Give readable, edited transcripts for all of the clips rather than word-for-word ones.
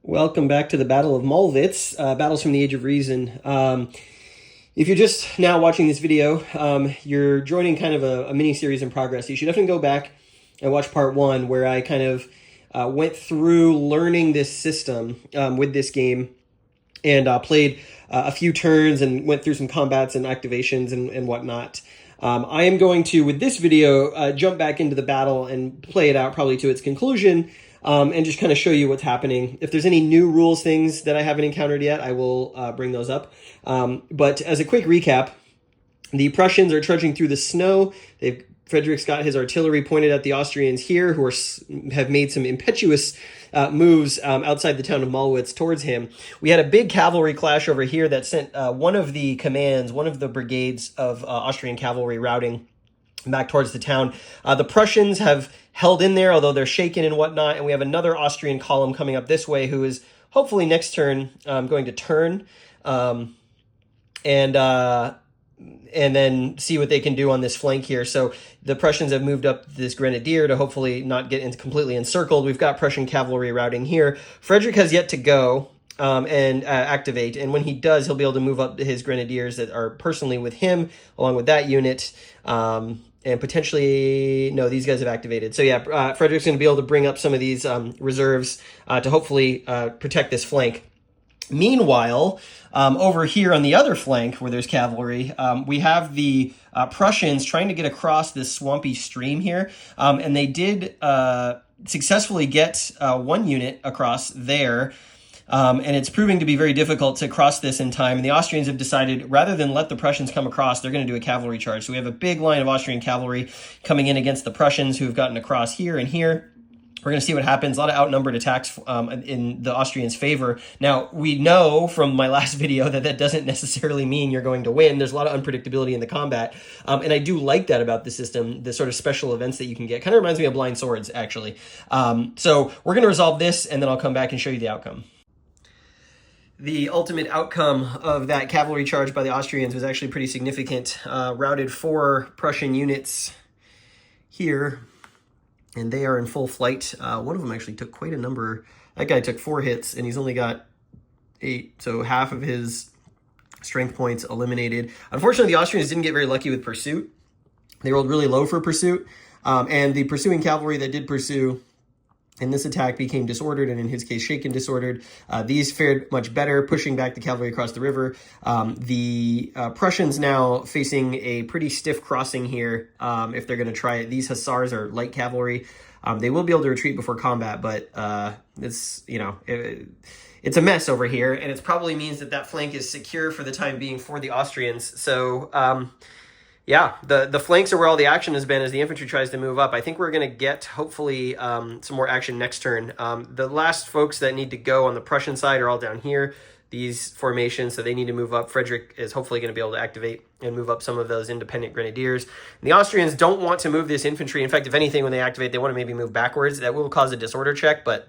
Welcome back to the Battle of Mollwitz, Battles from the Age of Reason. If you're just now watching this video, you're joining kind of a mini-series in progress. You should definitely go back and watch part one, where I kind of went through learning this system with this game and played a few turns and went through some combats and activations and whatnot. I am going to, with this video, jump back into the battle and play it out probably to its conclusion, and just kind of show you what's happening. If there's any new rules things that I haven't encountered yet, I will bring those up. But as a quick recap, the Prussians are trudging through the snow. Frederick's got his artillery pointed at the Austrians here, who have made some impetuous moves outside the town of Mollwitz towards him. We had a big cavalry clash over here that sent one of the brigades of Austrian cavalry routing back towards the town. The Prussians have held in there, although they're shaken and whatnot, and we have another Austrian column coming up this way, who is hopefully next turn going to turn and then see what they can do on this flank here. So the Prussians have moved up this grenadier to hopefully not get completely encircled. We've got Prussian cavalry routing here. Frederick has yet to go and activate, and when he does, he'll be able to move up his grenadiers that are personally with him, along with that unit, and potentially, no, these guys have activated. So yeah, Frederick's going to be able to bring up some of these reserves to hopefully protect this flank. Meanwhile, over here on the other flank, where there's cavalry, we have the Prussians trying to get across this swampy stream here, and they did successfully get one unit across there, and it's proving to be very difficult to cross this in time. And the Austrians have decided, rather than let the Prussians come across, they're going to do a cavalry charge. So we have a big line of Austrian cavalry coming in against the Prussians, who have gotten across here and here. We're going to see what happens. A lot of outnumbered attacks in the Austrians' favor. Now, we know from my last video that doesn't necessarily mean you're going to win. There's a lot of unpredictability in the combat. And I do like that about the system, the sort of special events that you can get. Kind of reminds me of Blind Swords, actually. So we're going to resolve this, and then I'll come back and show you the outcome. The ultimate outcome of that cavalry charge by the Austrians was actually pretty significant. Routed 4 Prussian units here, and they are in full flight. One of them actually took quite a number. That guy took 4 hits, and he's only got 8, so half of his strength points eliminated. Unfortunately, the Austrians didn't get very lucky with pursuit. They rolled really low for pursuit, and the pursuing cavalry that did pursue in this attack became disordered, and in his case, shaken disordered. These fared much better, pushing back the cavalry across the river. The Prussians now facing a pretty stiff crossing here if they're going to try it. These hussars are light cavalry. They will be able to retreat before combat, but it's a mess over here, and it probably means that flank is secure for the time being for the Austrians. So yeah, the flanks are where all the action has been as the infantry tries to move up. I think we're going to get, hopefully, some more action next turn. The last folks that need to go on the Prussian side are all down here, these formations, so they need to move up. Frederick is hopefully going to be able to activate and move up some of those independent grenadiers. And the Austrians don't want to move this infantry. In fact, if anything, when they activate, they want to maybe move backwards. That will cause a disorder check, but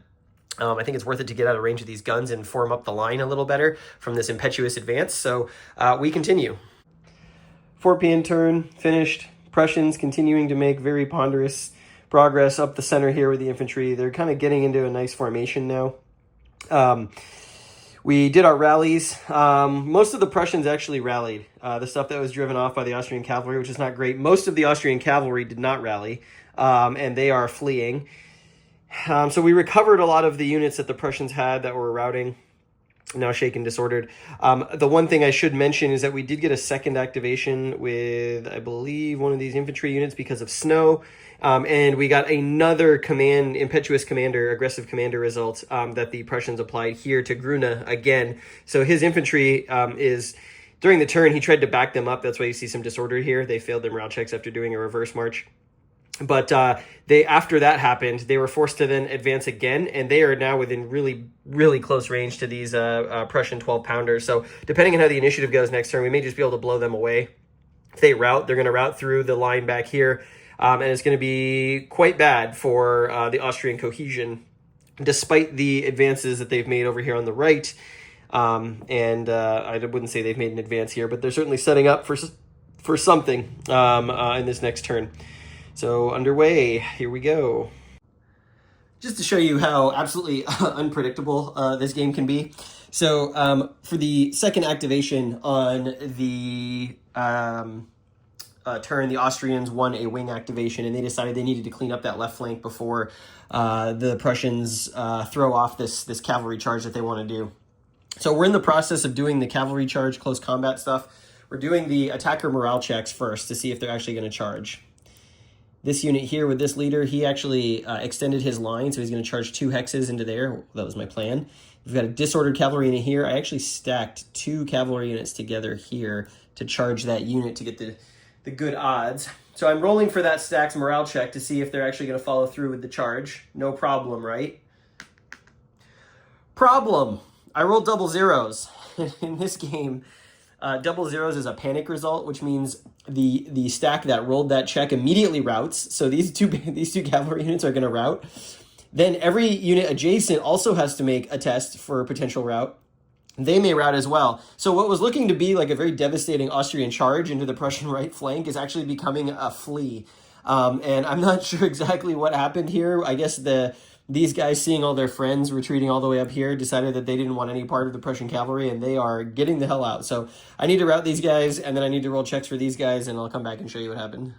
I think it's worth it to get out of range of these guns and form up the line a little better from this impetuous advance. So we continue. 4 p.m. turn, finished. Prussians continuing to make very ponderous progress up the center here with the infantry. They're kind of getting into a nice formation now. We did our rallies. Most of the Prussians actually rallied. The stuff that was driven off by the Austrian cavalry, which is not great. Most of the Austrian cavalry did not rally, and they are fleeing. So we recovered a lot of the units that the Prussians had that were routing, now shaken, disordered. The one thing I should mention is that we did get a second activation with, I believe, one of these infantry units because of snow. And we got another aggressive commander result that the Prussians applied here to Gruna again. So his infantry during the turn, he tried to back them up. That's why you see some disorder here. They failed their morale checks after doing a reverse march. But after that happened, they were forced to then advance again, and they are now within really, really close range to these Prussian 12-pounders. So depending on how the initiative goes next turn, we may just be able to blow them away. If they rout, they're going to rout through the line back here, and it's going to be quite bad for the Austrian cohesion, despite the advances that they've made over here on the right. I wouldn't say they've made an advance here, but they're certainly setting up for something in this next turn. So underway, here we go. just to show you how absolutely unpredictable this game can be. So for the second activation on the turn, the Austrians won a wing activation, and they decided they needed to clean up that left flank before the Prussians throw off this cavalry charge that they want to do. So we're in the process of doing the cavalry charge, close combat stuff. We're doing the attacker morale checks first to see if they're actually going to charge. This unit here with this leader, he actually extended his line, so he's going to charge 2 hexes into there. That was my plan. We've got a disordered cavalry unit here. I actually stacked 2 cavalry units together here to charge that unit to get the good odds. So I'm rolling for that stack's morale check to see if they're actually going to follow through with the charge. No problem, right? Problem. I rolled double zeros. In this game, double zeros is a panic result, which means the stack that rolled that check immediately routes. So these two cavalry units are going to route. Then every unit adjacent also has to make a test for a potential route. They may route as well. So what was looking to be like a very devastating Austrian charge into the Prussian right flank is actually becoming a flee. And I'm not sure exactly what happened here. I guess these guys, seeing all their friends retreating all the way up here, decided that they didn't want any part of the Prussian cavalry, and they are getting the hell out. So I need to route these guys, and then I need to roll checks for these guys, and I'll come back and show you what happened.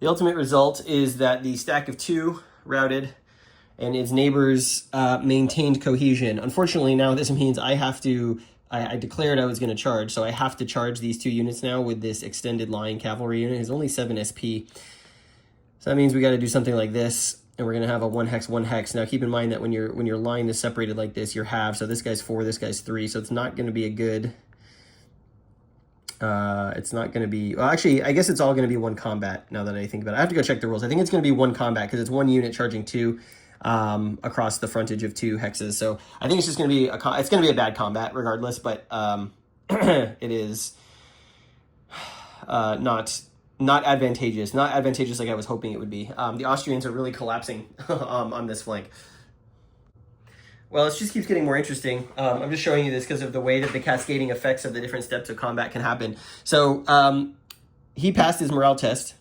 The ultimate result is that the stack of 2 routed, and its neighbors maintained cohesion. Unfortunately, now this means I declared I was going to charge, so I have to charge these 2 units now with this extended line cavalry unit. It's only 7 SP. So that means we got to do something like this, and we're going to have a 1 hex, 1 hex. Now keep in mind that when your line is separated like this, you're half. So this guy's 4, this guy's 3. So it's not going to be a good... it's not going to be... Well, actually, I guess it's all going to be 1 combat now that I think about it. I have to go check the rules. I think it's going to be 1 combat because it's 1 unit charging 2 across the frontage of 2 hexes. So I think it's just going to be it's going to be a bad combat regardless, but it is not advantageous. Not advantageous like I was hoping it would be. The Austrians are really collapsing on this flank. Well, it just keeps getting more interesting. I'm just showing you this because of the way that the cascading effects of the different steps of combat can happen. So he passed his morale test,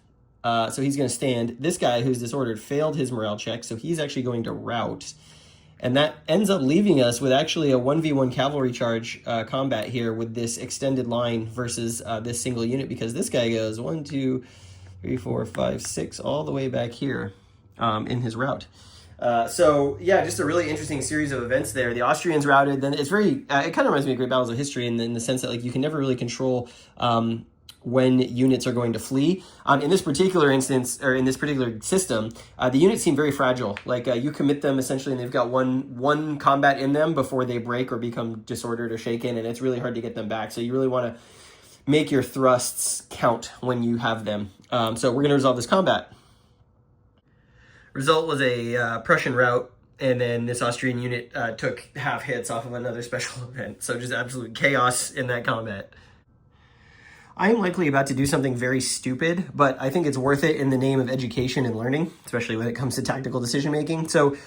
so he's going to stand. This guy who's disordered failed his morale check, so he's actually going to rout. And that ends up leaving us with actually a 1v1 cavalry charge combat here with this extended line versus this single unit, because this guy goes 1, 2, 3, 4, 5, 6 all the way back here in his route. So yeah, just a really interesting series of events there. The Austrians routed. Then it's very it kind of reminds me of Great Battles of History in the sense that like you can never really control when units are going to flee. In this particular instance, or in this particular system, the units seem very fragile. Like you commit them essentially, and they've got one combat in them before they break or become disordered or shaken, and it's really hard to get them back. So you really want to make your thrusts count when you have them. So we're going to resolve this combat. Result was a Prussian rout, and then this Austrian unit took half hits off of another special event. So just absolute chaos in that combat. I am likely about to do something very stupid, but I think it's worth it in the name of education and learning, especially when it comes to tactical decision making. So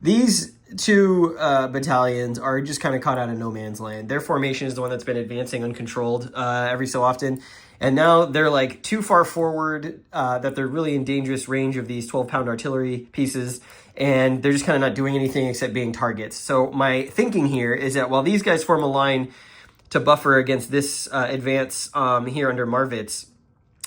these 2 battalions are just kind of caught out of no man's land. Their formation is the one that's been advancing uncontrolled every so often. And now they're like too far forward that they're really in dangerous range of these 12-pound artillery pieces. And they're just kind of not doing anything except being targets. So my thinking here is that while these guys form a line to buffer against this advance here under Mollwitz,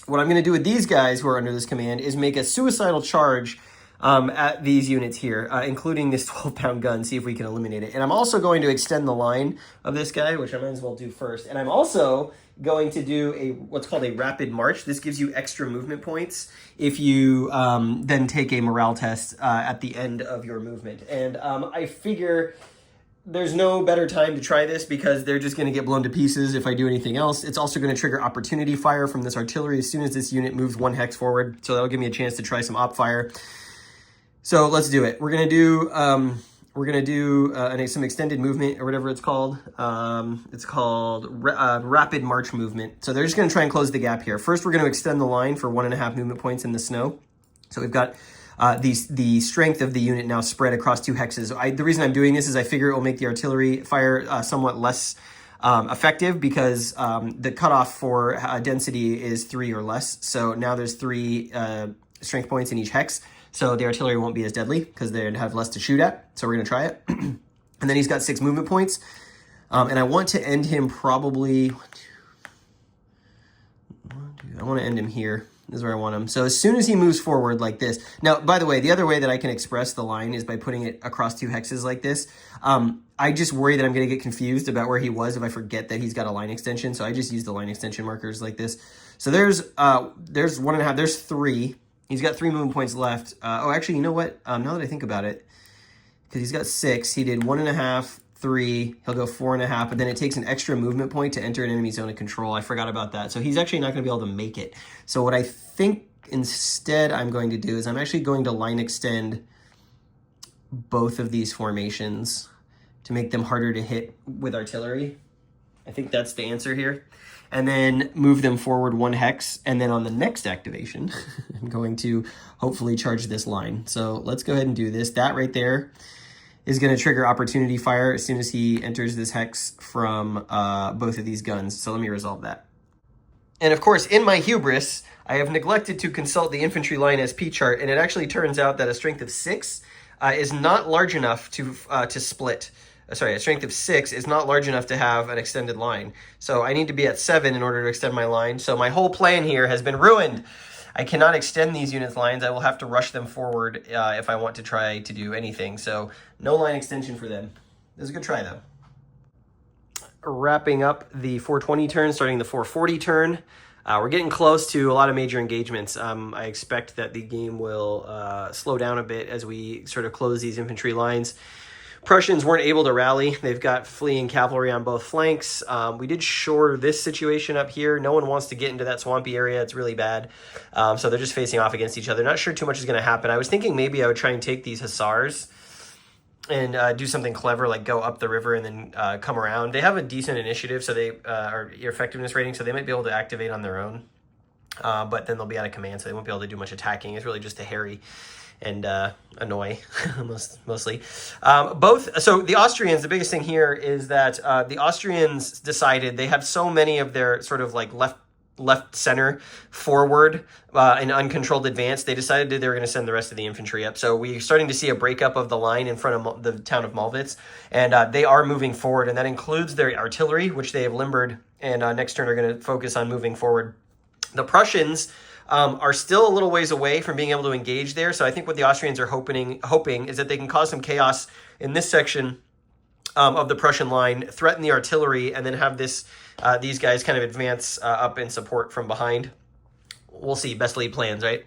what I'm going to do with these guys who are under this command is make a suicidal charge at these units here, including this 12-pound gun, see if we can eliminate it. And I'm also going to extend the line of this guy, which I might as well do first. And I'm also going to do what's called a rapid march. This gives you extra movement points if you then take a morale test at the end of your movement. And I figure there's no better time to try this because they're just going to get blown to pieces if I do anything else. It's also going to trigger opportunity fire from this artillery as soon as this unit moves 1 hex forward. So that'll give me a chance to try some op fire. So let's do it. We're going to do some extended movement or whatever it's called. It's called rapid march movement. So they're just going to try and close the gap here. First, we're going to extend the line for 1.5 movement points in the snow. So we've got the strength of the unit now spread across 2 hexes. The reason I'm doing this is I figure it will make the artillery fire somewhat less effective because the cutoff for density is 3 or less. So now there's 3 strength points in each hex. so the artillery won't be as deadly because they'd have less to shoot at. So we're going to try it. And then he's got 6 movement points. And I want to end him probably... I want to end him here. This is where I want him. So as soon as he moves forward like this. Now, by the way, the other way that I can express the line is by putting it across 2 hexes like this. I just worry that I'm going to get confused about where he was if I forget that he's got a line extension. So I just use the line extension markers like this. So there's 1.5, there's 3. He's got 3 movement points left. Oh, actually, you know what? Now that I think about it, because he's got 6, he did 1.5, 3, he'll go 4.5, but then it takes an extra movement point to enter an enemy zone of control. I forgot about that. So he's actually not going to be able to make it. So what I think instead I'm going to do is I'm actually going to line extend both of these formations to make them harder to hit with artillery. I think that's the answer here. And then move them forward 1 hex. And then on the next activation, I'm going to hopefully charge this line. So let's go ahead and do this. That right there is going to trigger opportunity fire as soon as he enters this hex from both of these guns. So let me resolve that. And of course, in my hubris, I have neglected to consult the infantry line SP chart, and it actually turns out that a strength of 6 is not large enough to split. Sorry, a strength of 6 is not large enough to have an extended line. So I need to be at 7 in order to extend my line. So my whole plan here has been ruined. I cannot extend these units' lines. I will have to rush them forward if I want to try to do anything. So no line extension for them. It was a good try, though. Wrapping up the 420 turn, starting the 440 turn. We're getting close to a lot of major engagements. I expect that the game will slow down a bit as we sort of close these infantry lines. Prussians weren't able to rally. They've got fleeing cavalry on both flanks. We did shore this situation up here. No one wants to get into that swampy area. It's really bad. So they're just facing off against each other. Not sure too much is going to happen. I was thinking maybe I would try and take these hussars and do something clever, like go up the river and then come around. They have a decent initiative, so they are effectiveness rating, so they might be able to activate on their own. But then they'll be out of command, so they won't be able to do much attacking. It's really just to harry and annoy mostly. So the Austrians, the biggest thing here is that the Austrians decided they have so many of their sort of like left center forward in uncontrolled advance. They decided they were going to send the rest of the infantry up. So we're starting to see a breakup of the line in front of the town of Mollwitz, and they are moving forward, and that includes their artillery, which they have limbered, and next turn are going to focus on moving forward. The Prussians are still a little ways away from being able to engage there. So I think what the Austrians are hoping is that they can cause some chaos in this section of the Prussian line, threaten the artillery, and then have these guys kind of advance up in support from behind. We'll see. Best laid plans, right?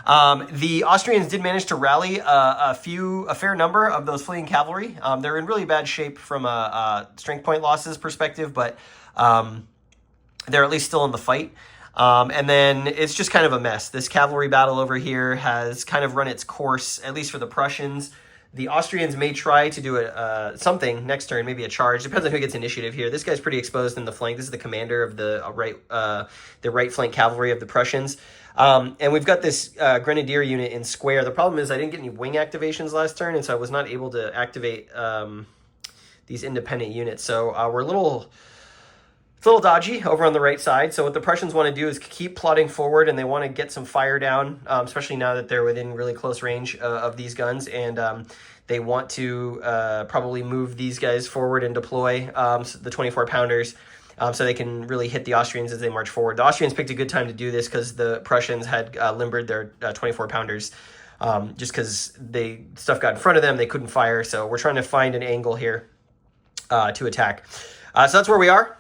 The Austrians did manage to rally a fair number of those fleeing cavalry. They're in really bad shape from a strength point losses perspective, but they're at least still in the fight. And then it's just kind of a mess. This cavalry battle over here has kind of run its course, at least for the Prussians. The Austrians may try to do something next turn, maybe a charge. Depends on who gets initiative here. This guy's pretty exposed in the flank. This is the commander of the right flank cavalry of the Prussians. And we've got this grenadier unit in square. The problem is I didn't get any wing activations last turn, and so I was not able to activate these independent units. So we're it's a little dodgy over on the right side. So what the Prussians want to do is keep plodding forward, and they want to get some fire down, especially now that they're within really close range of these guns. And they want to probably move these guys forward and deploy the 24-pounders so they can really hit the Austrians as they march forward. The Austrians picked a good time to do this because the Prussians had limbered their 24-pounders just because stuff got in front of them. They couldn't fire. So we're trying to find an angle here to attack. So that's where we are.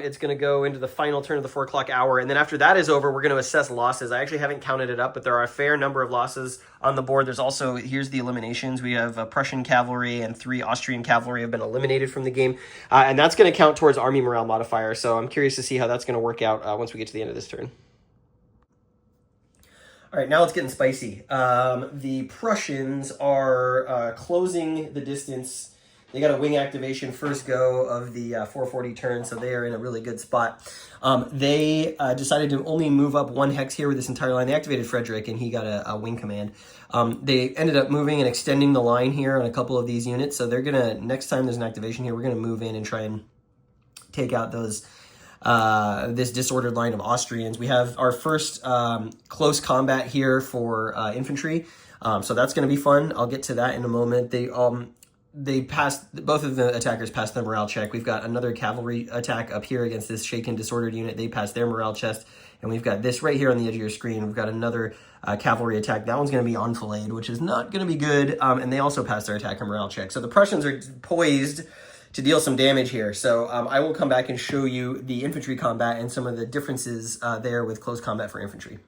It's going to go into the final turn of the 4 o'clock hour. And then after that is over, we're going to assess losses. I actually haven't counted it up, but there are a fair number of losses on the board. There's also, here's the eliminations. We have Prussian cavalry and 3 Austrian cavalry have been eliminated from the game. And that's going to count towards army morale modifier. So I'm curious to see how that's going to work out once we get to the end of this turn. All right, now it's getting spicy. The Prussians are closing the distance. They got a wing activation first go of the 440 turn, so they are in a really good spot. They decided to only move up 1 hex here with this entire line. They activated Frederick, and he got a wing command. They ended up moving and extending the line here on a couple of these units, so they're going to, next time there's an activation here, we're going to move in and try and take out those this disordered line of Austrians. We have our first close combat here for infantry. So that's going to be fun. I'll get to that in a moment. They passed, both of the attackers passed their morale check. We've got another cavalry attack up here against this shaken, disordered unit. They passed their morale chest. And we've got this right here on the edge of your screen. We've got another cavalry attack. That one's going to be enfilade, which is not going to be good. And they also passed their attack and morale check. So the Prussians are poised to deal some damage here. So I will come back and show you the infantry combat and some of the differences there with close combat for infantry.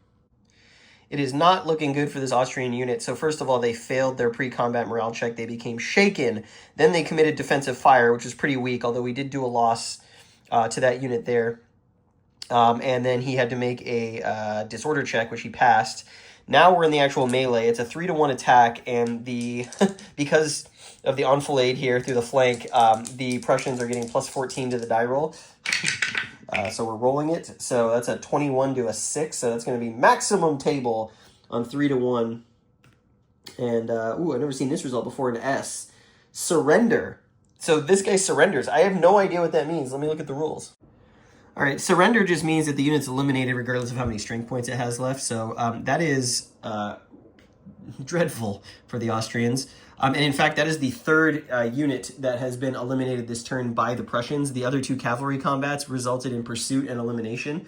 It is not looking good for this Austrian unit. So first of all, they failed their pre-combat morale check. They became shaken. Then they committed defensive fire, which was pretty weak, although we did do a loss to that unit there. And then he had to make a disorder check, which he passed. Now we're in the actual melee. It's a 3-to-1 attack, and because of the enfilade here through the flank, the Prussians are getting plus 14 to the die roll. So we're rolling it. So that's a 21 to a 6. So that's going to be maximum table on 3-to-1. And, ooh, I've never seen this result before, an S. Surrender. So this guy surrenders. I have no idea what that means. Let me look at the rules. All right, surrender just means that the unit's eliminated regardless of how many strength points it has left. So that is dreadful for the Austrians. And in fact, that is the third unit that has been eliminated this turn by the Prussians. The other 2 cavalry combats resulted in pursuit and elimination.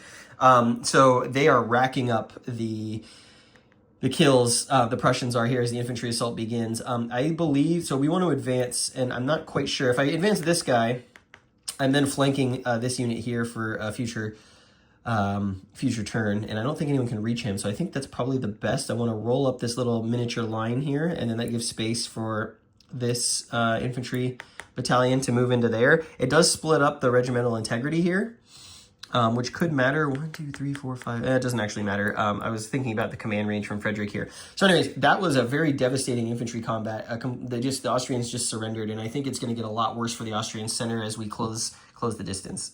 So they are racking up the kills. The Prussians are here as the infantry assault begins. I believe, so we want to advance, and I'm not quite sure. If I advance this guy, I'm then flanking this unit here for a future turn, and I don't think anyone can reach him, so I think that's probably the best. I want to roll up this little miniature line here, and then that gives space for this infantry battalion to move into there. It does split up the regimental integrity here, which could matter. 1, 2, 3, 4, 5. It doesn't actually matter. I was thinking about the command range from Frederick here. So anyways, that was a very devastating infantry combat. The Austrians just surrendered, and I think it's going to get a lot worse for the Austrian center as we close the distance.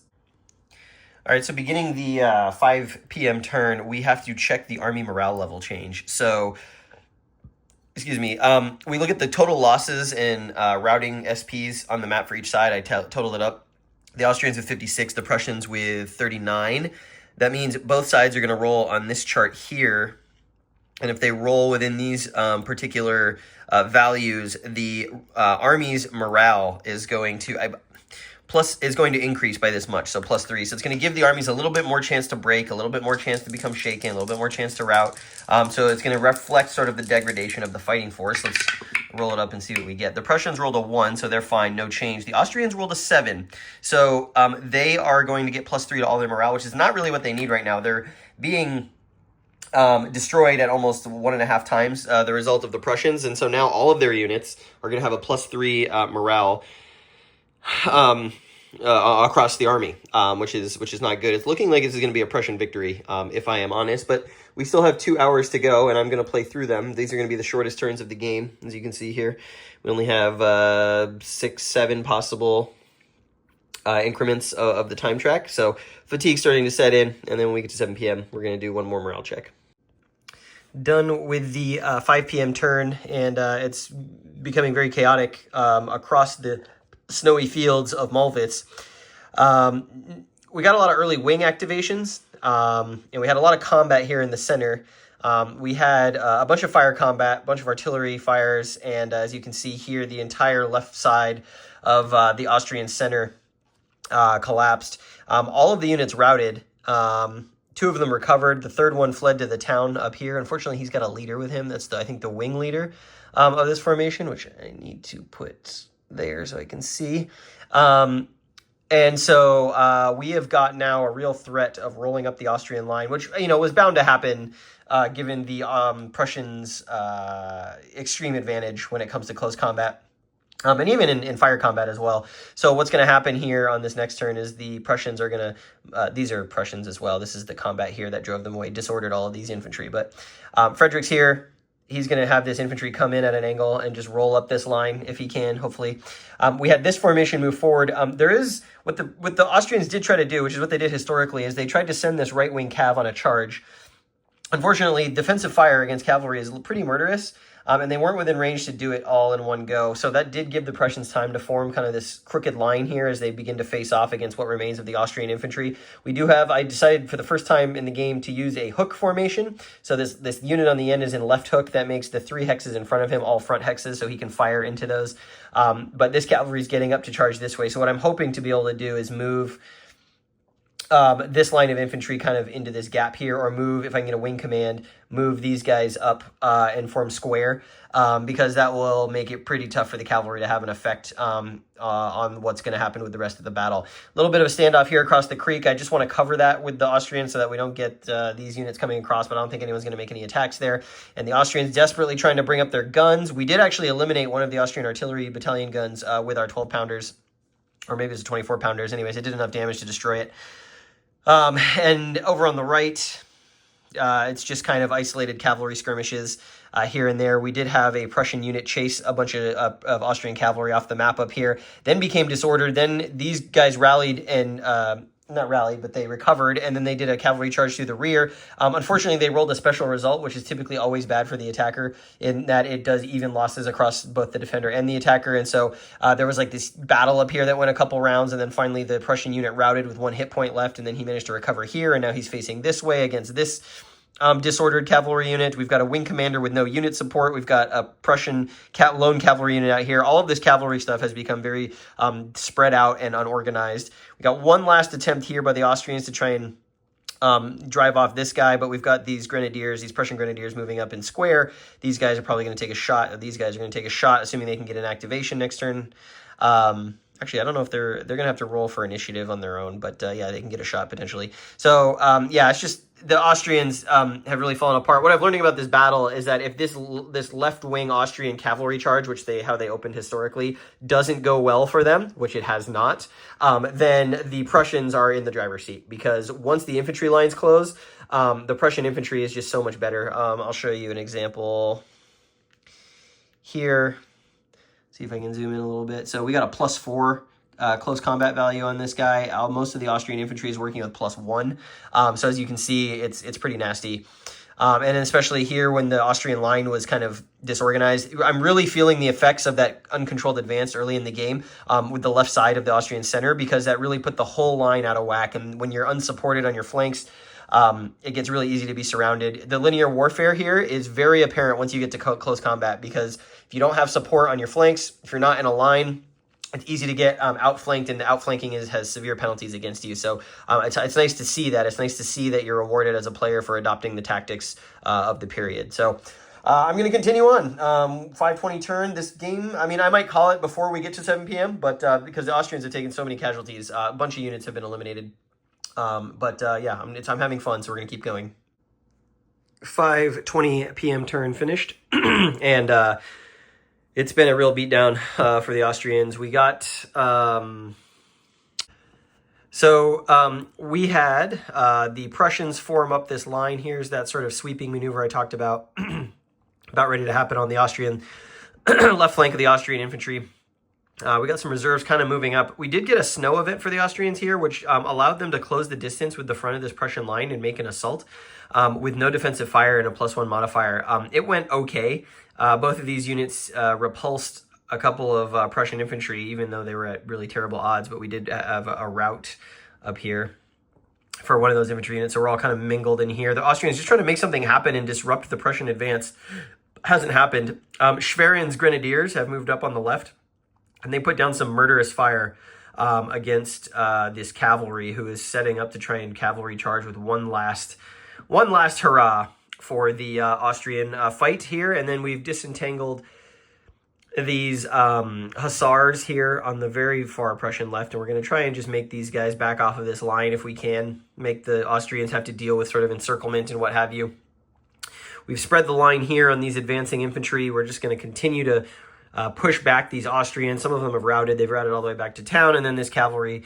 All right, so beginning the 5 p.m. turn, we have to check the army morale level change. So, excuse me, we look at the total losses in routing SPs on the map for each side. I totaled it up. The Austrians with 56, the Prussians with 39. That means both sides are going to roll on this chart here. And if they roll within these particular values, the army's morale is going to increase by this much, so plus 3. So it's going to give the armies a little bit more chance to break, a little bit more chance to become shaken, a little bit more chance to rout. So it's going to reflect sort of the degradation of the fighting force. Let's roll it up and see what we get. The Prussians rolled a 1, so they're fine, no change. The Austrians rolled a 7, so they are going to get plus 3 to all their morale, which is not really what they need right now. They're being destroyed at almost 1.5 times the result of the Prussians, and so now all of their units are going to have a plus 3 morale across the army, which is not good. It's looking like this is going to be a Prussian victory, if I am honest, but we still have 2 hours to go, and I'm going to play through them. These are going to be the shortest turns of the game, as you can see here. We only have 6, 7 possible increments of the time track, so fatigue's starting to set in, and then when we get to 7 p.m., we're going to do one more morale check. Done with the 5 p.m. turn, and it's becoming very chaotic across the snowy fields of Mollwitz. We got a lot of early wing activations, and we had a lot of combat here in the center. We had a bunch of fire combat, a bunch of artillery fires, and as you can see here, the entire left side of the Austrian center collapsed. All of the units routed. 2 of them recovered. The third one fled to the town up here. Unfortunately, he's got a leader with him. That's, I think, the wing leader of this formation, which I need to put there so I can see. And so we have got now a real threat of rolling up the Austrian line, which, was bound to happen given the Prussians' extreme advantage when it comes to close combat. And even in fire combat as well. So what's going to happen here on this next turn is the Prussians are going to, these are Prussians as well. This is the combat here that drove them away, disordered all of these infantry. But Frederick's here. He's going to have this infantry come in at an angle and just roll up this line if he can, hopefully. We had this formation move forward. There is, what the Austrians did try to do, which is what they did historically, is they tried to send this right-wing cav on a charge. Unfortunately, defensive fire against cavalry is pretty murderous. and they weren't within range to do it all in one go. So that did give the Prussians time to form kind of this crooked line here as they begin to face off against what remains of the Austrian infantry. I decided for the first time in the game to use a hook formation. So this unit on the end is in left hook. That makes the 3 hexes in front of him all front hexes, so he can fire into those. But this cavalry is getting up to charge this way. So what I'm hoping to be able to do is move this line of infantry kind of into this gap here, or move, if I can get a wing command, move these guys up and form square, because that will make it pretty tough for the cavalry to have an effect on what's going to happen with the rest of the battle. A little bit of a standoff here across the creek. I just want to cover that with the Austrians so that we don't get these units coming across, but I don't think anyone's going to make any attacks there. And the Austrians desperately trying to bring up their guns. We did actually eliminate one of the Austrian artillery battalion guns with our 12-pounders, or maybe it was 24-pounders. Anyways, it did enough damage to destroy it. And over on the right, it's just kind of isolated cavalry skirmishes here and there. We did have a Prussian unit chase a bunch of Austrian cavalry off the map up here, then became disordered. Then these guys rallied and not rallied, but they recovered, and then they did a cavalry charge through the rear. Unfortunately, they rolled a special result, which is typically always bad for the attacker, in that it does even losses across both the defender and the attacker. And so there was like this battle up here that went a couple rounds, and then finally the Prussian unit routed with 1 hit point left, and then he managed to recover here, and now he's facing this way against this disordered cavalry unit. We've got a wing commander with no unit support. We've got a Prussian lone cavalry unit out here. All of this cavalry stuff has become very spread out and unorganized. We got one last attempt here by the Austrians to try and drive off this guy, but we've got these grenadiers, these Prussian grenadiers moving up in square. These guys are probably going to take a shot. These guys are going to take a shot, assuming they can get an activation next turn. Actually, I don't know if they're going to have to roll for initiative on their own, but yeah, they can get a shot potentially. So yeah, it's just the Austrians have really fallen apart. What I'm learning about this battle is that if this left-wing Austrian cavalry charge, how they opened historically, doesn't go well for them, which it has not, then the Prussians are in the driver's seat, because once the infantry lines close, the Prussian infantry is just so much better. I'll show you an example here. See if I can zoom in a little bit. So we got a +4 close combat value on this guy. Most of the Austrian infantry is working with +1. So as you can see, it's pretty nasty. And especially here when the Austrian line was kind of disorganized, I'm really feeling the effects of that uncontrolled advance early in the game with the left side of the Austrian center, because that really put the whole line out of whack. And when you're unsupported on your flanks, it gets really easy to be surrounded. The linear warfare here is very apparent once you get to close combat, because if you don't have support on your flanks, if you're not in a line, it's easy to get outflanked, and outflanking has severe penalties against you. So it's nice to see that. It's nice to see that you're rewarded as a player for adopting the tactics of the period. So I'm going to continue on. 5:20 turn. This game, I mean, I might call it before we get to 7 p.m., but because the Austrians have taken so many casualties, a bunch of units have been eliminated. Yeah, I'm having fun, so we're going to keep going. 5:20 p.m. turn finished, and it's been a real beatdown for the Austrians. We got... we had the Prussians form up this line. Here's that sort of sweeping maneuver I talked about, about ready to happen on the Austrian left flank of the Austrian infantry. We got some reserves kind of moving up. We did get a snow event for the Austrians here, which allowed them to close the distance with the front of this Prussian line and make an assault with no defensive fire and a +1 modifier. It went okay. Both of these units repulsed a couple of Prussian infantry, even though they were at really terrible odds, but we did have a rout up here for one of those infantry units, so we're all kind of mingled in here. The Austrians just trying to make something happen and disrupt the Prussian advance. Hasn't happened. Schwerin's grenadiers have moved up on the left, and they put down some murderous fire against this cavalry, who is setting up to try and cavalry charge with one last hurrah for the Austrian fight here. And then we've disentangled these hussars here on the very far Prussian left, and we're going to try and just make these guys back off of this line if we can, make the Austrians have to deal with sort of encirclement and what have you. We've spread the line here on these advancing infantry. We're just going to continue to push back these Austrians. Some of them have routed. They've routed all the way back to town, and then this cavalry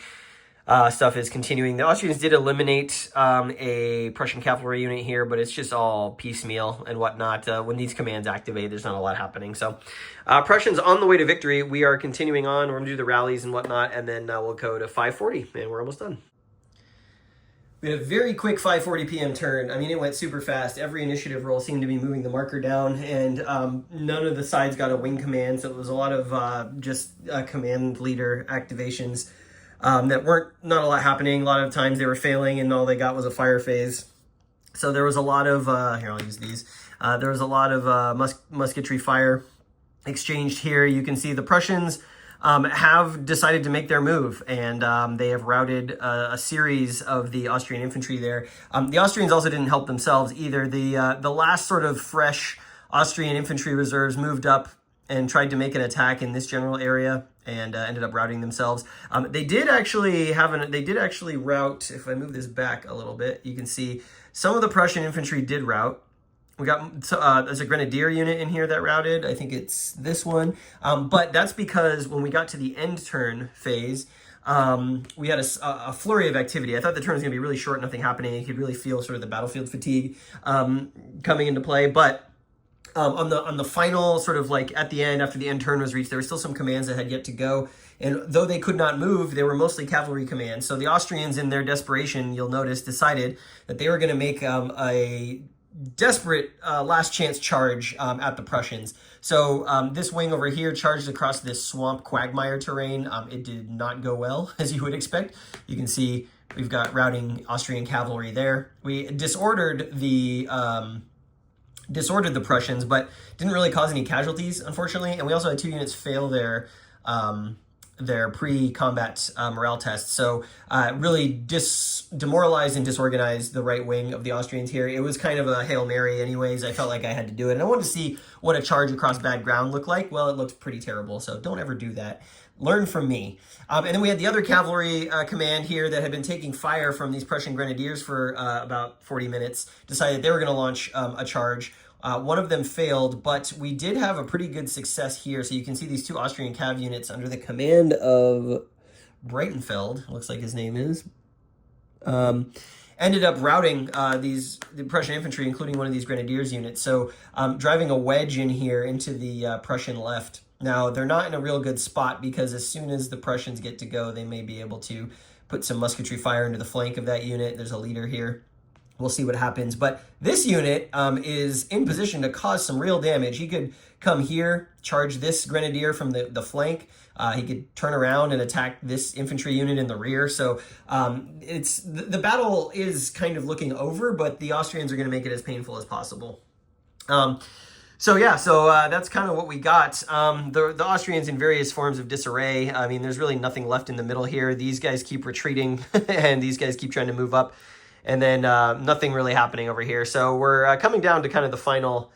stuff is continuing. The Austrians did eliminate a Prussian cavalry unit here, but it's just all piecemeal and whatnot. When these commands activate, there's not a lot happening. So Prussians on the way to victory. We are continuing on. We're going to do the rallies and whatnot, and then we'll go to 5:40, and we're almost done. We had a very quick 5:40 p.m. turn. I mean, it went super fast. Every initiative roll seemed to be moving the marker down, and none of the sides got a wing command, so it was a lot of just command leader activations that weren't not a lot happening. A lot of times they were failing, and all they got was a fire phase. So there was a lot of, here, I'll use these. There was a lot of musketry fire exchanged here. You can see the Prussians have decided to make their move, and they have routed a series of the Austrian infantry there. The Austrians also didn't help themselves either. The last sort of fresh Austrian infantry reserves moved up and tried to make an attack in this general area and ended up routing themselves. They did actually rout. If I move this back a little bit, you can see some of the Prussian infantry did rout. We got, there's a grenadier unit in here that routed. I think it's this one. But that's because when we got to the end turn phase, we had a flurry of activity. I thought the turn was going to be really short, nothing happening. You could really feel sort of the battlefield fatigue coming into play. But on the final sort of like at the end, after the end turn was reached, there were still some commands that had yet to go. And though they could not move, they were mostly cavalry commands. So the Austrians, in their desperation, you'll notice, decided that they were going to make a desperate last chance charge at the Prussians. So this wing over here charged across this swamp quagmire terrain. It did not go well, as you would expect. You can see we've got routing Austrian cavalry there. We disordered the Prussians, but didn't really cause any casualties, unfortunately. And we also had 2 units fail their pre-combat morale test. So really demoralized and disorganized the right wing of the Austrians here. It was kind of a Hail Mary anyways. I felt like I had to do it. And I wanted to see what a charge across bad ground looked like. Well, it looked pretty terrible, so don't ever do that. Learn from me. And then we had the other cavalry command here that had been taking fire from these Prussian grenadiers for about 40 minutes, decided they were going to launch a charge. One of them failed, but we did have a pretty good success here. So you can see these 2 Austrian cav units under the command of Breitenfeld, looks like his name is, ended up routing the Prussian infantry, including one of these grenadiers units. So driving a wedge in here into the Prussian left. Now, they're not in a real good spot because as soon as the Prussians get to go, they may be able to put some musketry fire into the flank of that unit. There's a leader here. We'll see what happens. But this unit is in position to cause some real damage. He could come here, charge this grenadier from the flank. He could turn around and attack this infantry unit in the rear. So the battle is kind of looking over, but the Austrians are going to make it as painful as possible. So that's kind of what we got. The Austrians in various forms of disarray. I mean, there's really nothing left in the middle here. These guys keep retreating, and these guys keep trying to move up. And then nothing really happening over here. So we're coming down to kind of the final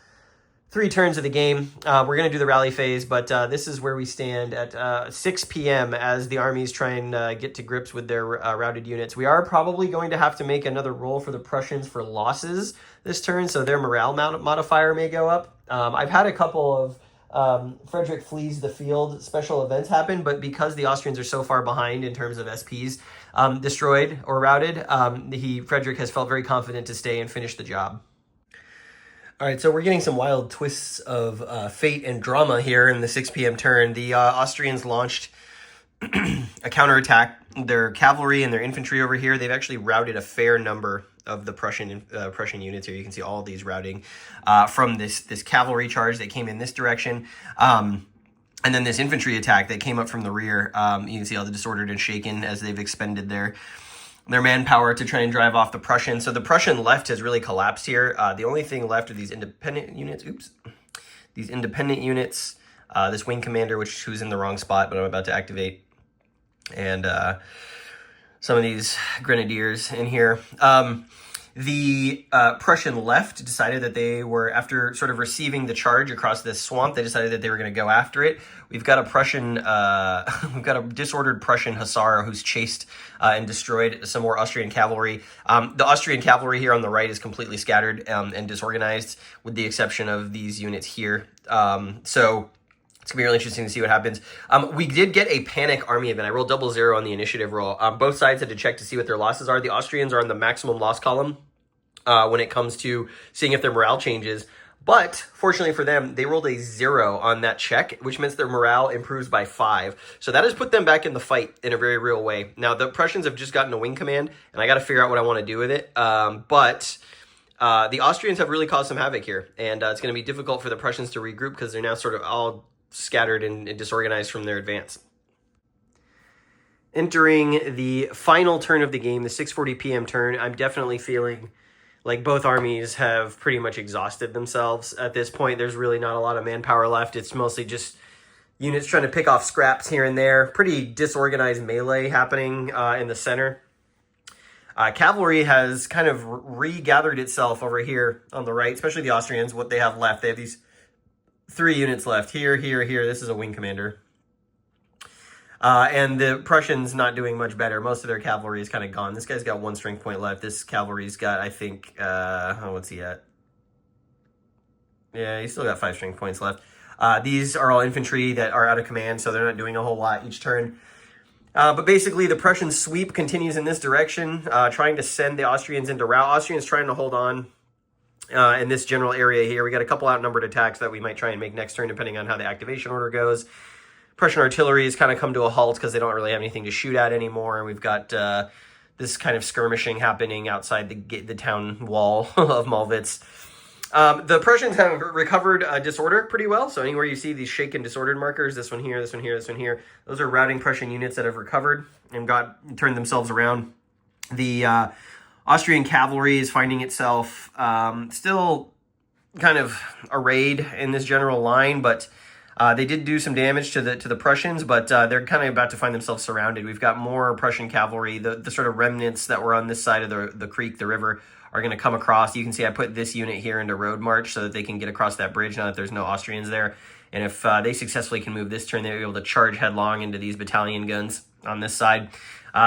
3 turns of the game. We're going to do the rally phase, but this is where we stand at 6 p.m. as the armies try and get to grips with their routed units. We are probably going to have to make another roll for the Prussians for losses this turn, so their morale modifier may go up. I've had a couple of Frederick flees the field special events happen, but because the Austrians are so far behind in terms of SPs destroyed or routed, Frederick has felt very confident to stay and finish the job. All right, so we're getting some wild twists of fate and drama here in the 6 p.m. turn. The Austrians launched a counterattack. Their cavalry and their infantry over here, they've actually routed a fair number of the Prussian units here. You can see all of these routing from this cavalry charge that came in this direction. And then this infantry attack that came up from the rear. You can see all the disordered and shaken as they've expended their manpower to try and drive off the Prussians. So the Prussian left has really collapsed here. The only thing left are these independent units. These independent units. This wing commander, who's in the wrong spot, but I'm about to activate. And some of these grenadiers in here. The Prussian left decided that they were, after sort of receiving the charge across this swamp, they decided that they were going to go after it. We've got a disordered Prussian hussar who's chased and destroyed some more Austrian cavalry. The Austrian cavalry here on the right is completely scattered and disorganized, with the exception of these units here. So it's going to be really interesting to see what happens. We did get a panic army event. I rolled 00 on the initiative roll. Both sides had to check to see what their losses are. The Austrians are on the maximum loss column when it comes to seeing if their morale changes. But fortunately for them, they rolled a 0 on that check, which means their morale improves by 5. So that has put them back in the fight in a very real way. Now, the Prussians have just gotten a wing command, and I got to figure out what I want to do with it. But the Austrians have really caused some havoc here, and it's going to be difficult for the Prussians to regroup because they're now sort of all scattered and disorganized from their advance. Entering the final turn of the game, the 6:40 p.m. turn, I'm definitely feeling like both armies have pretty much exhausted themselves at this point. There's really not a lot of manpower left. It's mostly just units trying to pick off scraps here and there. Pretty disorganized melee happening in the center. Cavalry has kind of regathered itself over here on the right, especially the Austrians, what they have left. They have these 3 units left. Here, here, here. This is a wing commander. And the Prussians not doing much better. Most of their cavalry is kind of gone. This guy's got 1 strength point left. This cavalry's got, I think, what's he at? Yeah, he's still got 5 strength points left. These are all infantry that are out of command, so they're not doing a whole lot each turn. But basically, the Prussian sweep continues in this direction, trying to send the Austrians into rout. Austrians trying to hold on in this general area here. We got a couple outnumbered attacks that we might try and make next turn, depending on how the activation order goes. Prussian artillery has kind of come to a halt because they don't really have anything to shoot at anymore. And we've got this kind of skirmishing happening outside the town wall of Mollwitz. The Prussians have recovered disorder pretty well. So anywhere you see these shaken disordered markers, this one here, this one here, this one here, those are routing Prussian units that have recovered and turned themselves around. The Austrian cavalry is finding itself still kind of arrayed in this general line, but they did do some damage to the Prussians, but they're kind of about to find themselves surrounded. We've got more Prussian cavalry. The sort of remnants that were on this side of the creek, the river, are going to come across. You can see I put this unit here into road march so that they can get across that bridge now that there's no Austrians there. And if they successfully can move this turn, they'll be able to charge headlong into these battalion guns on this side.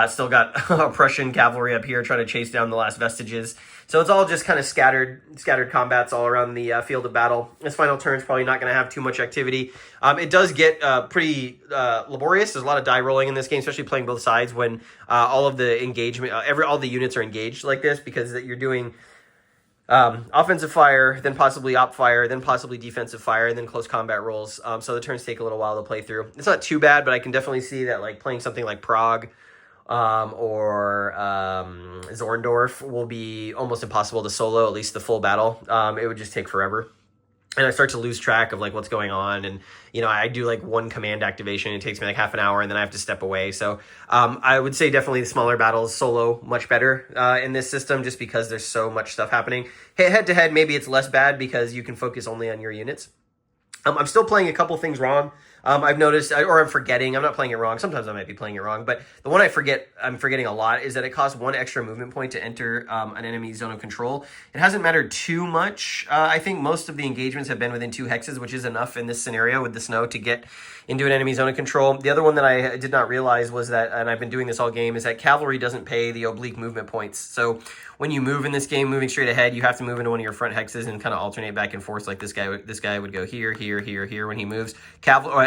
Still got Prussian cavalry up here trying to chase down the last vestiges. So it's all just kind of scattered combats all around the field of battle. This final turn is probably not going to have too much activity. It does get pretty laborious. There's a lot of die rolling in this game, especially playing both sides when all of the engagement, all the units are engaged like this, because you're doing offensive fire, then possibly op fire, then possibly defensive fire, and then close combat rolls. So the turns take a little while to play through. It's not too bad, but I can definitely see that like playing something like Prague or Zorndorf will be almost impossible to solo, at least the full battle. It would just take forever. And I start to lose track of like what's going on. And, I do like 1 command activation. It takes me like half an hour and then I have to step away. So I would say definitely the smaller battles solo much better in this system, just because there's so much stuff happening. Head to head, maybe it's less bad because you can focus only on your units. I'm still playing a couple things wrong. I've noticed, or I'm forgetting. I'm not playing it wrong. Sometimes I might be playing it wrong. But the one I'm forgetting a lot is that it costs 1 extra movement point to enter an enemy zone of control. It hasn't mattered too much. I think most of the engagements have been within 2 hexes, which is enough in this scenario with the snow to get into an enemy zone of control. The other one that I did not realize was that, and I've been doing this all game, is that cavalry doesn't pay the oblique movement points. So when you move in this game, moving straight ahead, you have to move into one of your front hexes and kind of alternate back and forth. Like this guy would go here, here, here, here when he moves.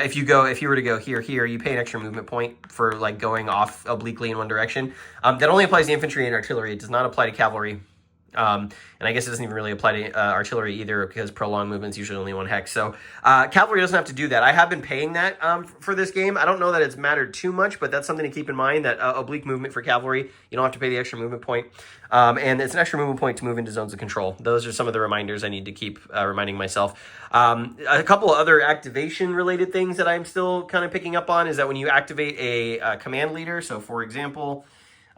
If you were to go here, here, you pay an extra movement point for like going off obliquely in one direction. That only applies to infantry and artillery. It does not apply to cavalry. And I guess it doesn't even really apply to artillery either, because prolonged movement is usually only 1 hex. So cavalry doesn't have to do that. I have been paying that for this game. I don't know that it's mattered too much, but that's something to keep in mind, that oblique movement for cavalry, you don't have to pay the extra movement point. And it's an extra movement point to move into zones of control. Those are some of the reminders I need to keep reminding myself. A couple of other activation-related things that I'm still kind of picking up on is that when you activate a command leader, so for example,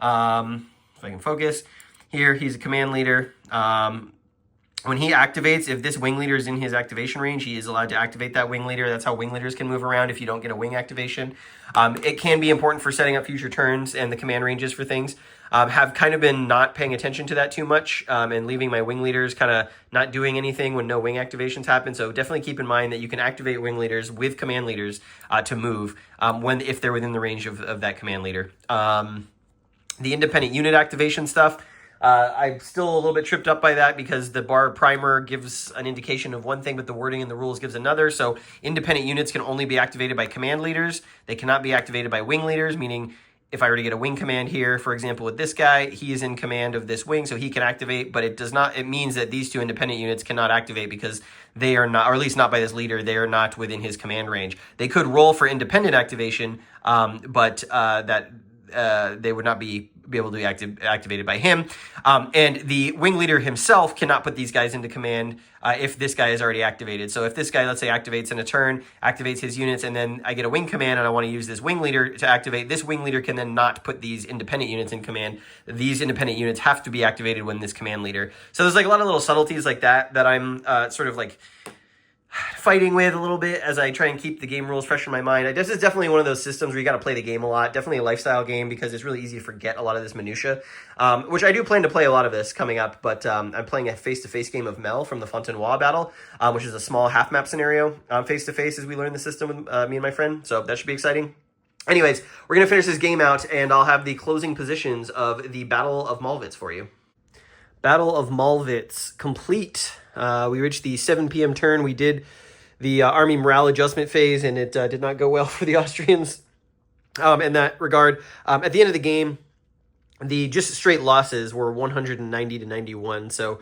if I can focus, here, he's a command leader. When he activates, if this wing leader is in his activation range, he is allowed to activate that wing leader. That's how wing leaders can move around if you don't get a wing activation. It can be important for setting up future turns and the command ranges for things. Have kind of been not paying attention to that too much and leaving my wing leaders kind of not doing anything when no wing activations happen. So definitely keep in mind that you can activate wing leaders with command leaders to move if they're within the range of that command leader. The independent unit activation stuff, I'm still a little bit tripped up by that because the bar primer gives an indication of one thing, but the wording in the rules gives another. So independent units can only be activated by command leaders. They cannot be activated by wing leaders, meaning if I were to get a wing command here, for example, with this guy, he is in command of this wing, so he can activate, but it means that these two independent units cannot activate because they are not, or at least not by this leader, they are not within his command range. They could roll for independent activation, but they would not be able to be activated by him. And the wing leader himself cannot put these guys into command if this guy is already activated. So if this guy, let's say, activates in a turn, activates his units, and then I get a wing command and I want to use this wing leader to activate, this wing leader can then not put these independent units in command. These independent units have to be activated when this command leader. So there's like a lot of little subtleties like that I'm sort of like fighting with a little bit as I try and keep the game rules fresh in my mind. This is definitely one of those systems where you got to play the game a lot. Definitely a lifestyle game because it's really easy to forget a lot of this minutia, which I do plan to play a lot of this coming up, but I'm playing a face-to-face game of Mel from the Fontenoy battle, which is a small half-map scenario face-to-face as we learn the system with me and my friend, so that should be exciting. Anyways, we're going to finish this game out, and I'll have the closing positions of the Battle of Mollwitz for you. Battle of Mollwitz complete. We reached the 7 p.m. turn. We did the army morale adjustment phase, and it did not go well for the Austrians in that regard. At the end of the game, the just straight losses were 190 to 91. So,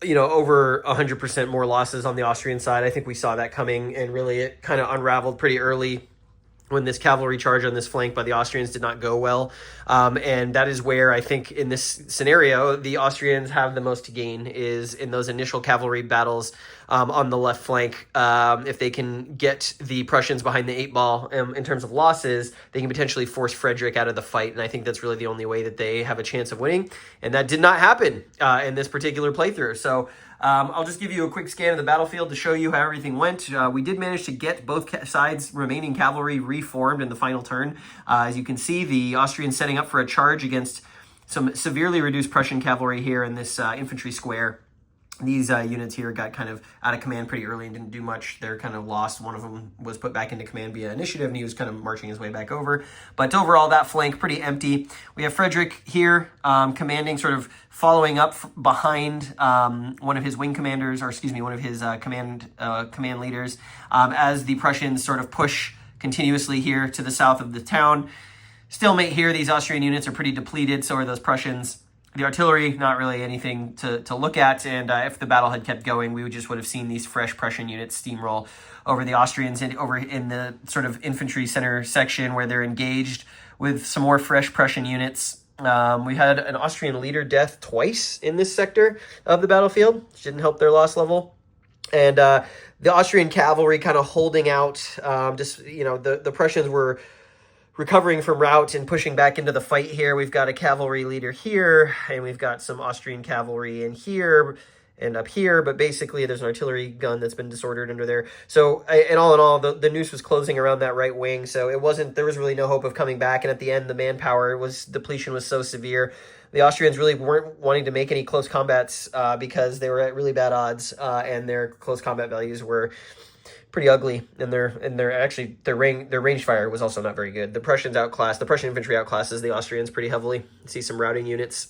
over 100% more losses on the Austrian side. I think we saw that coming, and really it kind of unraveled pretty early when this cavalry charge on this flank by the Austrians did not go well. And that is where I think in this scenario, the Austrians have the most to gain is in those initial cavalry battles on the left flank. If they can get the Prussians behind the 8-ball in terms of losses, they can potentially force Frederick out of the fight. And I think that's really the only way that they have a chance of winning. And that did not happen in this particular playthrough. So I'll just give you a quick scan of the battlefield to show you how everything went. We did manage to get both sides' remaining cavalry reformed in the final turn. As you can see, the Austrians setting up for a charge against some severely reduced Prussian cavalry here in this infantry square. These units here got kind of out of command pretty early and didn't do much. They're kind of lost. One of them was put back into command via initiative, and he was kind of marching his way back over. But overall, that flank pretty empty. We have Frederick here commanding, sort of following up behind one of his wing commanders, or excuse me, one of his command leaders, as the Prussians sort of push continuously here to the south of the town. Stalemate here. These Austrian units are pretty depleted, so are those Prussians. The artillery, not really anything to look at, and if the battle had kept going, we would have seen these fresh Prussian units steamroll over the Austrians and over in the sort of infantry center section where they're engaged with some more fresh Prussian units. We had an Austrian leader death twice in this sector of the battlefield, which didn't help their loss level. And the Austrian cavalry kind of holding out, the Prussians were recovering from rout and pushing back into the fight here. We've got a cavalry leader here, and we've got some Austrian cavalry in here and up here, but basically there's an artillery gun that's been disordered under there. So, and all in all, the noose was closing around that right wing, so there was really no hope of coming back, and at the end, the manpower depletion was so severe. The Austrians really weren't wanting to make any close combats because they were at really bad odds, and their close combat values were pretty ugly, and their range fire was also not very good. The Prussian infantry outclasses the Austrians pretty heavily. You see some routing units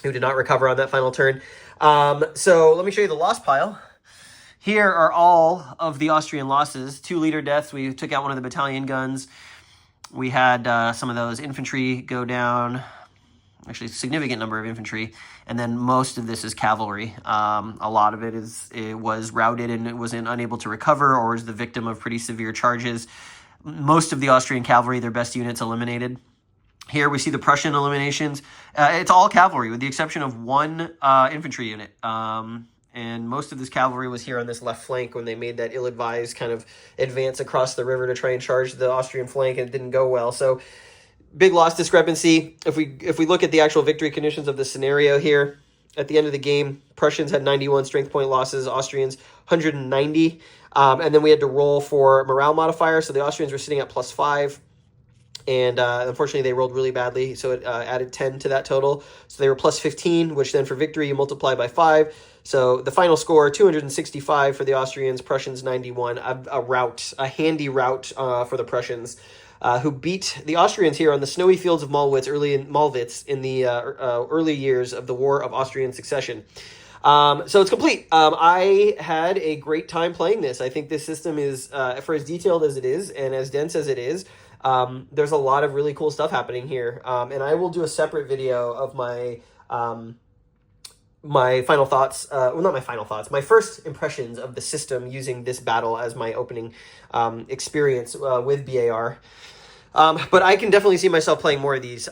who did not recover on that final turn. So let me show you the loss pile. Here are all of the Austrian losses. 2 leader deaths. We took out one of the battalion guns. We had some of those infantry go down. Actually, a significant number of infantry, and then most of this is cavalry. A lot of it was routed and it was unable to recover or was the victim of pretty severe charges. Most of the Austrian cavalry, their best units, eliminated. Here we see the Prussian eliminations. It's all cavalry with the exception of 1 infantry unit. And most of this cavalry was here on this left flank when they made that ill-advised kind of advance across the river to try and charge the Austrian flank, and it didn't go well. So big loss discrepancy. If we look at the actual victory conditions of the scenario here, at the end of the game, Prussians had 91 strength point losses, Austrians 190. And then we had to roll for morale modifier, so the Austrians were sitting at +5. And unfortunately, they rolled really badly, so it added 10 to that total. So they were +15, which then for victory, you multiply by 5. So the final score, 265 for the Austrians, Prussians 91, a handy rout for the Prussians, who beat the Austrians here on the snowy fields of Mollwitz in the early years of the War of Austrian Succession. So it's complete. I had a great time playing this. I think this system is, for as detailed as it is and as dense as it is, there's a lot of really cool stuff happening here. And I will do a separate video of my final thoughts, well, not my final thoughts, my first impressions of the system using this battle as my opening experience with BAR. But I can definitely see myself playing more of these.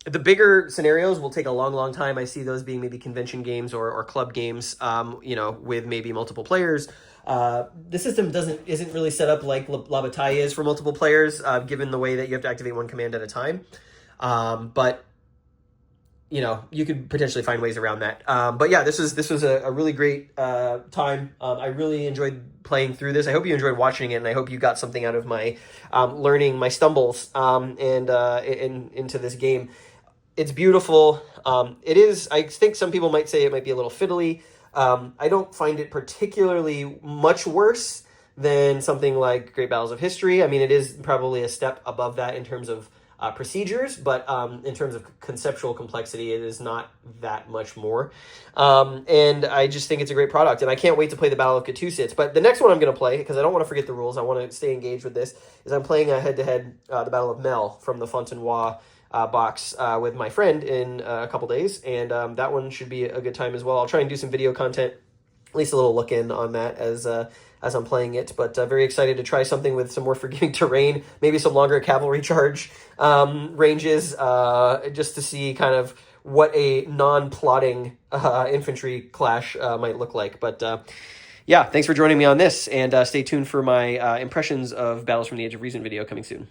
The bigger scenarios will take a long, long time. I see those being maybe convention games or club games, with maybe multiple players. The system isn't really set up like La Bataille is for multiple players, given the way that you have to activate one command at a time. But you could potentially find ways around that. But yeah, this was a really great time. I really enjoyed playing through this. I hope you enjoyed watching it, and I hope you got something out of my learning, my stumbles, and into this game. It's beautiful. It is. I think some people might say it might be a little fiddly. I don't find it particularly much worse than something like Great Battles of History. I mean, it is probably a step above that in terms of procedures, but in terms of conceptual complexity, it is not that much more. And I just think it's a great product, and I can't wait to play the Battle of Katoositz. But the next one I'm going to play, because I don't want to forget the rules, I want to stay engaged with this, is I'm playing a head-to-head the Battle of Mel from the Fontenoy box with my friend in a couple days, and that one should be a good time as well. I'll try and do some video content, at least a little look in on that as I'm playing it, but very excited to try something with some more forgiving terrain, maybe some longer cavalry charge ranges, just to see kind of what a non-plotting infantry clash might look like. But yeah, thanks for joining me on this, and stay tuned for my impressions of Battles from the Age of Reason video coming soon.